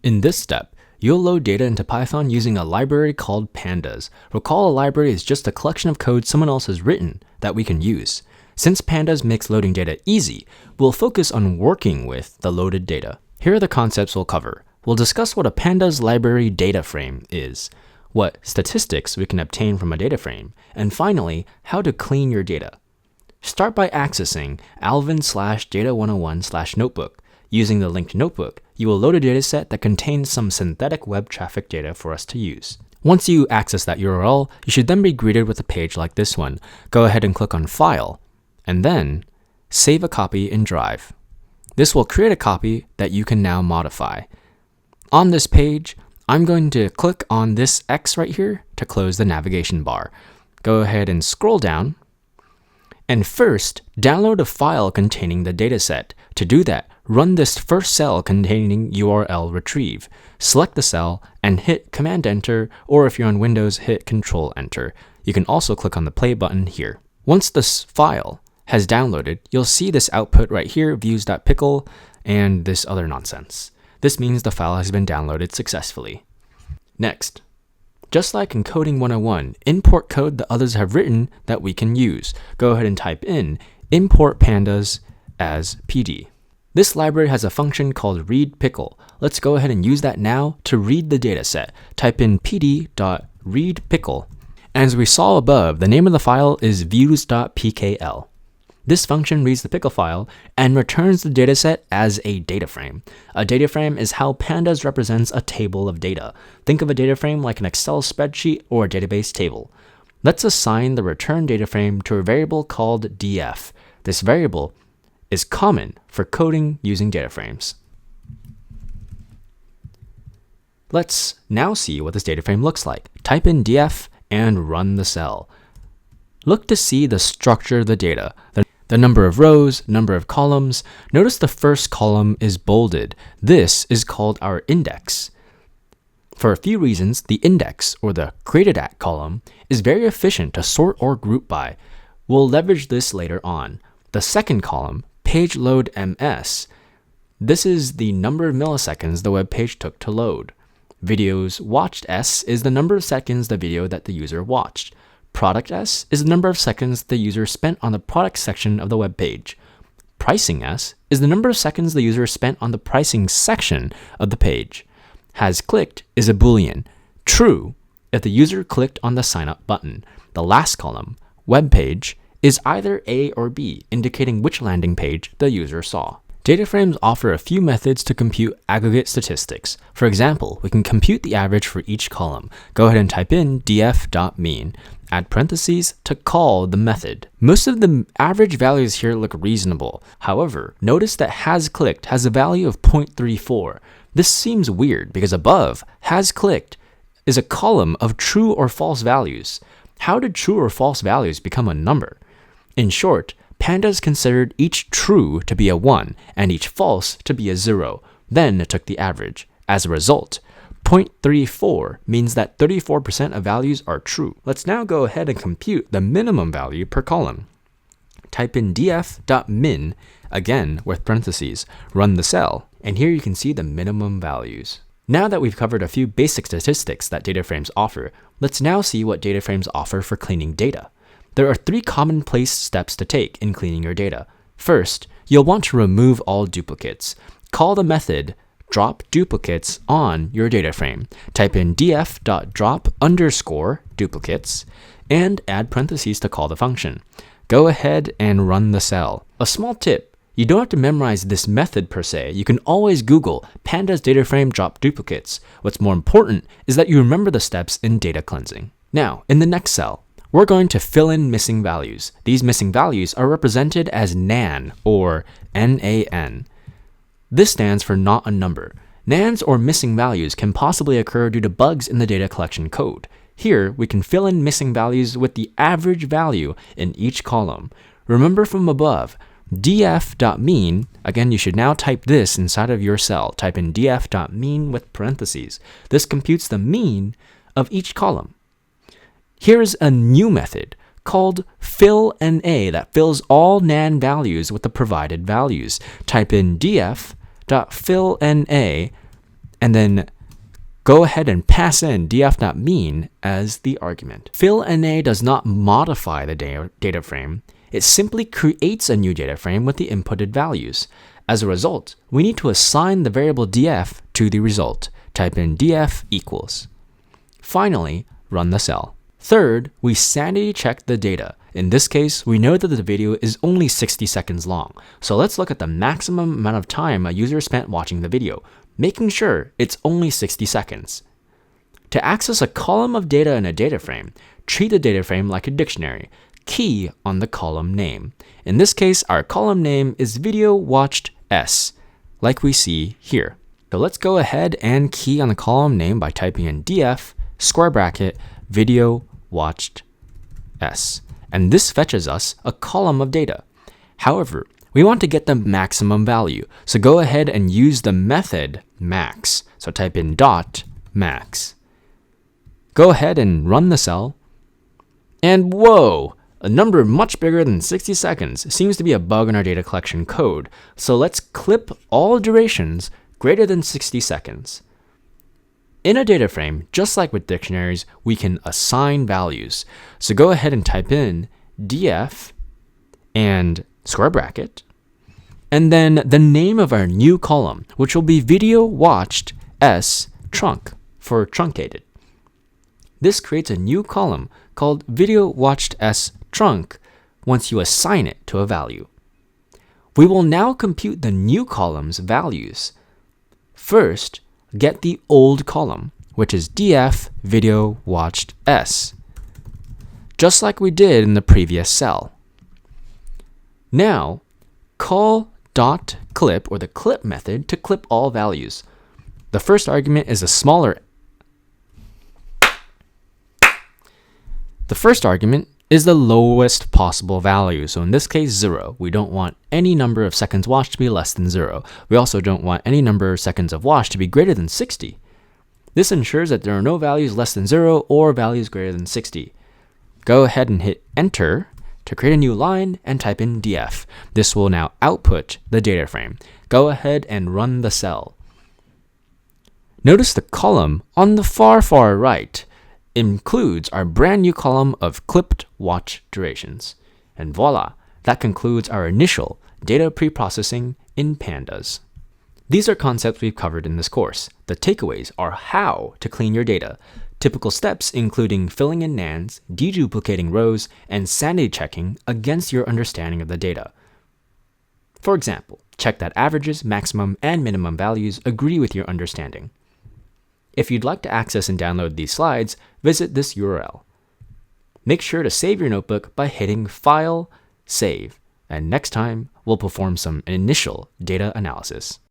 In this step, you'll load data into Python using a library called Pandas. Recall a library is just a collection of code someone else has written that we can use. Since Pandas makes loading data easy, we'll focus on working with the loaded data. Here are the concepts we'll cover. We'll discuss what a Pandas library data frame is, what statistics we can obtain from a data frame, and finally, how to clean your data. Start by accessing alvin/data101/notebook. Using the linked notebook, you will load a dataset that contains some synthetic web traffic data for us to use. Once you access that URL, you should then be greeted with a page like this one. Go ahead and click on File, and then save a copy in Drive. This will create a copy that you can now modify. On this page, I'm going to click on this X right here to close the navigation bar. Go ahead and scroll down, and first, download a file containing the dataset. To do that, run this first cell containing URL retrieve. Select the cell and hit Command Enter, or if you're on Windows, hit Control Enter. You can also click on the play button here. Once this file has downloaded, you'll see this output right here, views.pickle, and this other nonsense. This means the file has been downloaded successfully. Next, just like in Coding 101, import code that others have written that we can use. Go ahead and type in import pandas as PD. This library has a function called readPickle. Let's go ahead and use that now to read the dataset. Type in pd.readPickle. As we saw above, the name of the file is views.pkl. This function reads the pickle file and returns the dataset as a data frame. A data frame is how Pandas represents a table of data. Think of a data frame like an Excel spreadsheet or a database table. Let's assign the return data frame to a variable called df. This variable is common for coding using data frames. Let's now see what this data frame looks like. Type in df and run the cell. Look to see the structure of the data. The number of rows, number of columns. Notice the first column is bolded. This is called our index. For a few reasons, the index, or the created at column, is very efficient to sort or group by. We'll leverage this later on. The second column, page load ms, this is the number of milliseconds the web page took to load. Videos watched s is the number of seconds the video that the user watched. Product S is the number of seconds the user spent on the product section of the web page. Pricing S is the number of seconds the user spent on the pricing section of the page. Has clicked is a boolean. True if the user clicked on the sign up button. The last column, web page, is either A or B, indicating which landing page the user saw. Data frames offer a few methods to compute aggregate statistics. For example, we can compute the average for each column. Go ahead and type in df.mean. Add parentheses to call the method. Most of the average values here look reasonable. However, notice that has clicked has a value of 0.34. This seems weird because above has clicked is a column of true or false values. How did true or false values become a number? In short, Pandas considered each true to be a 1 and each false to be a 0. Then it took the average. As a result, 0.34 means that 34% of values are true. Let's now go ahead and compute the minimum value per column. Type in df.min, again with parentheses, run the cell, and here you can see the minimum values. Now that we've covered a few basic statistics that data frames offer, let's now see what data frames offer for cleaning data. There are 3 commonplace steps to take in cleaning your data. First, you'll want to remove all duplicates. Call the method drop duplicates on your data frame. Type in df.drop_duplicates and add parentheses to call the function. Go ahead and run the cell. A small tip, you don't have to memorize this method per se. You can always Google Pandas data frame drop duplicates. What's more important is that you remember the steps in data cleansing. Now, in the next cell, we're going to fill in missing values. These missing values are represented as NaN, or N-A-N. This stands for not a number. NaNs or missing values can possibly occur due to bugs in the data collection code. Here, we can fill in missing values with the average value in each column. Remember from above, df.mean, again, you should now type this inside of your cell. Type in df.mean with parentheses. This computes the mean of each column. Here's a new method called fillNA that fills all NaN values with the provided values. Type in df.fillNA and then go ahead and pass in df.mean as the argument. Fill_NA does not modify the data frame. It simply creates a new data frame with the inputted values. As a result, we need to assign the variable df to the result. Type in df equals. Finally, run the cell. Third, we sanity check the data. In this case, we know that the video is only 60 seconds long. So let's look at the maximum amount of time a user spent watching the video, making sure it's only 60 seconds. To access a column of data in a data frame, treat the data frame like a dictionary. Key on the column name. In this case, our column name is video watched S, like we see here. So let's go ahead and key on the column name by typing in df square bracket video watched S. And this fetches us a column of data. However, we want to get the maximum value. So go ahead and use the method max. So type in dot max. Go ahead and run the cell. And whoa! A number much bigger than 60 seconds seems to be a bug in our data collection code. So let's clip all durations greater than 60 seconds. In a data frame, just like with dictionaries, we can assign values. So go ahead and type in df and square bracket, and then the name of our new column, which will be video watched S trunk for truncated. This creates a new column called video watched S trunk once you assign it to a value. We will now compute the new column's values. First, get the old column, which is df video watched S, just like we did in the previous cell. Now, call .clip or the clip method to clip all values. The first argument is a smaller. The first argument is the lowest possible value. So in this case, 0. We don't want any number of seconds watched to be less than 0. We also don't want any number of seconds of watch to be greater than 60. This ensures that there are no values less than 0 or values greater than 60. Go ahead and hit enter to create a new line and type in df. This will now output the data frame. Go ahead and run the cell. Notice the column on the far right includes our brand new column of clipped watch durations. And voila, that concludes our initial data preprocessing in Pandas. These are concepts we've covered in this course. The takeaways are how to clean your data. Typical steps including filling in nans, deduplicating rows, and sanity checking against your understanding of the data. For example, check that averages, maximum, and minimum values agree with your understanding. If you'd like to access and download these slides, visit this URL. Make sure to save your notebook by hitting File, Save, and next time we'll perform some initial data analysis.